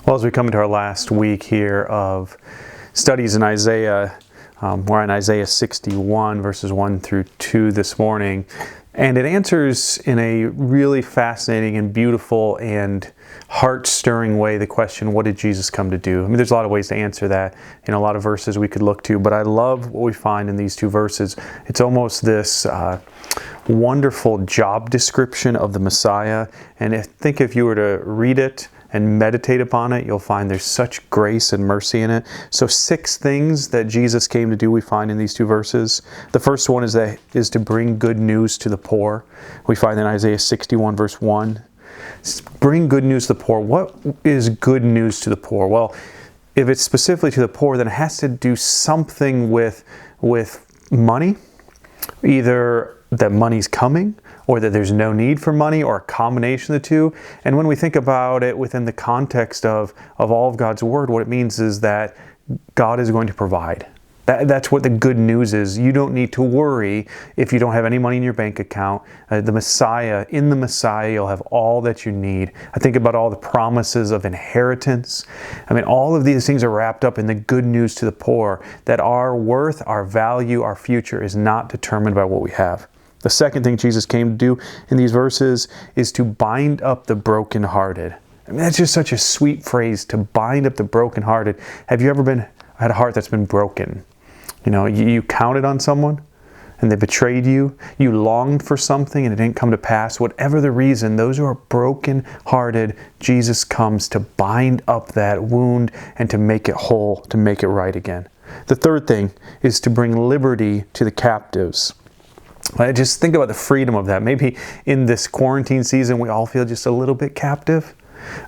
Well, as we come into our last week here of studies in Isaiah, we're in Isaiah 61, verses 1 through 2 this morning. And it answers in a really fascinating and beautiful and heart-stirring way the question, what did Jesus come to do? I mean, there's a lot of ways to answer that in a lot of verses we could look to, but I love what we find in these two verses. It's almost this wonderful job description of the Messiah. And I think if you were to read it and meditate upon it, you'll find there's such grace and mercy in it. So 6 things that Jesus came to do we find in these two verses. The first one is to bring good news to the poor. We find in Isaiah 61 verse 1. Bring good news to the poor. What is good news to the poor? Well, if it's specifically to the poor, then it has to do something with money. Either that money's coming, or that there's no need for money, or a combination of the two. And when we think about it within the context of all of God's Word, what it means is that God is going to provide. That's what the good news is. You don't need to worry if you don't have any money in your bank account. In the Messiah, you'll have all that you need. I think about all the promises of inheritance. I mean, all of these things are wrapped up in the good news to the poor, that our worth, our value, our future is not determined by what we have. The second thing Jesus came to do in these verses is to bind up the brokenhearted. I mean, that's just such a sweet phrase, to bind up the brokenhearted. Have you ever had a heart that's been broken? You know, you counted on someone and they betrayed you. You longed for something and it didn't come to pass. Whatever the reason, those who are broken-hearted, Jesus comes to bind up that wound and to make it whole, to make it right again. The third thing is to bring liberty to the captives. Just think about the freedom of that. Maybe in this quarantine season, we all feel just a little bit captive.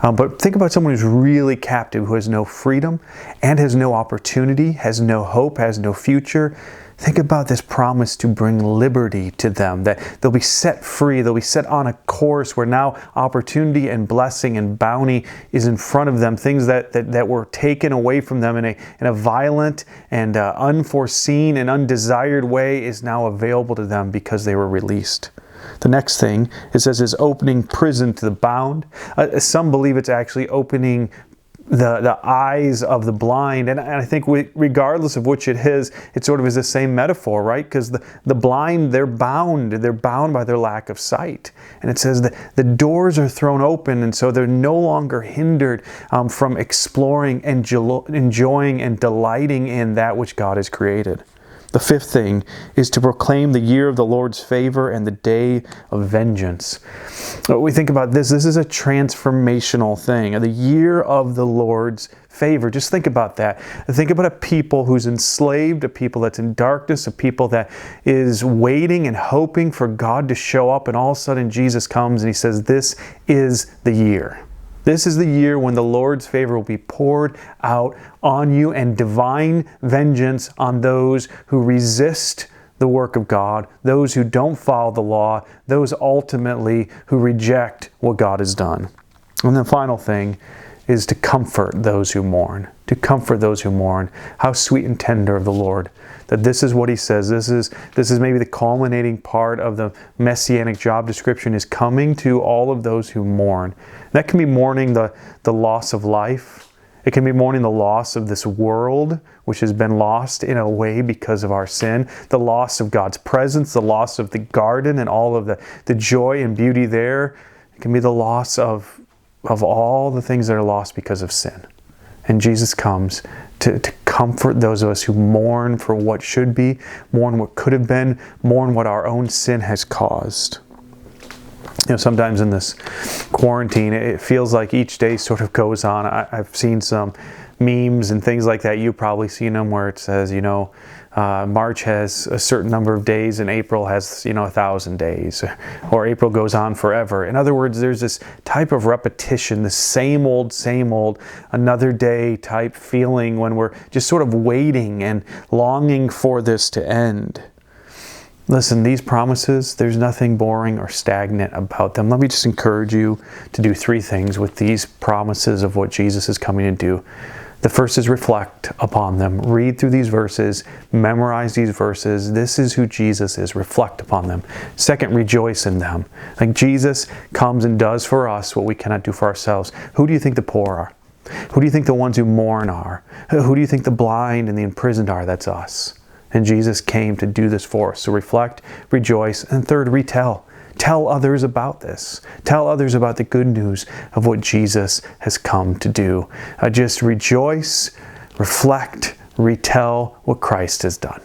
But think about someone who's really captive, who has no freedom and has no opportunity, has no hope, has no future. Think about this promise to bring liberty to them, that they'll be set free, they'll be set on a course where now opportunity and blessing and bounty is in front of them, things that were taken away from them in a violent and unforeseen and undesired way is now available to them because they were released. The next thing, it says, is opening prison to the bound. Some believe it's actually opening the eyes of the blind. And I think regardless of which it is, it sort of is the same metaphor, right? Because the blind, they're bound by their lack of sight. And it says that the doors are thrown open, and so they're no longer hindered from exploring and enjoying and delighting in that which God has created. The fifth thing is to proclaim the year of the Lord's favor and the day of vengeance. We think about this is a transformational thing. The year of the Lord's favor. Just think about that. Think about a people who's enslaved, a people that's in darkness, a people that is waiting and hoping for God to show up, and all of a sudden Jesus comes and He says, this is the year. This is the year when the Lord's favor will be poured out on you, and divine vengeance on those who resist the work of God, those who don't follow the law, those ultimately who reject what God has done. And the final thing is to comfort those who mourn. To comfort those who mourn. How sweet and tender of the Lord that this is what He says. This is maybe the culminating part of the messianic job description, is coming to all of those who mourn. That can be mourning the loss of life. It can be mourning the loss of this world, which has been lost in a way because of our sin. The loss of God's presence, the loss of the garden and all of the joy and beauty there. It can be the loss of all the things that are lost because of sin. And Jesus comes to comfort those of us who mourn for what should be, mourn what could have been, mourn what our own sin has caused. You know, sometimes in this quarantine, it feels like each day sort of goes on. I've seen some memes and things like that. You've probably seen them where it says, March has a certain number of days and April has, 1,000 days, or April goes on forever. In other words, there's this type of repetition, the same old, another day type feeling when we're just sort of waiting and longing for this to end. Listen, these promises, there's nothing boring or stagnant about them. Let me just encourage you to do 3 things with these promises of what Jesus is coming to do. The first is reflect upon them. Read through these verses. Memorize these verses. This is who Jesus is. Reflect upon them. Second, rejoice in them. Like Jesus comes and does for us what we cannot do for ourselves. Who do you think the poor are? Who do you think the ones who mourn are? Who do you think the blind and the imprisoned are? That's us. And Jesus came to do this for us. So reflect, rejoice, and third, retell. Tell others about this. Tell others about the good news of what Jesus has come to do. Just rejoice, reflect, retell what Christ has done.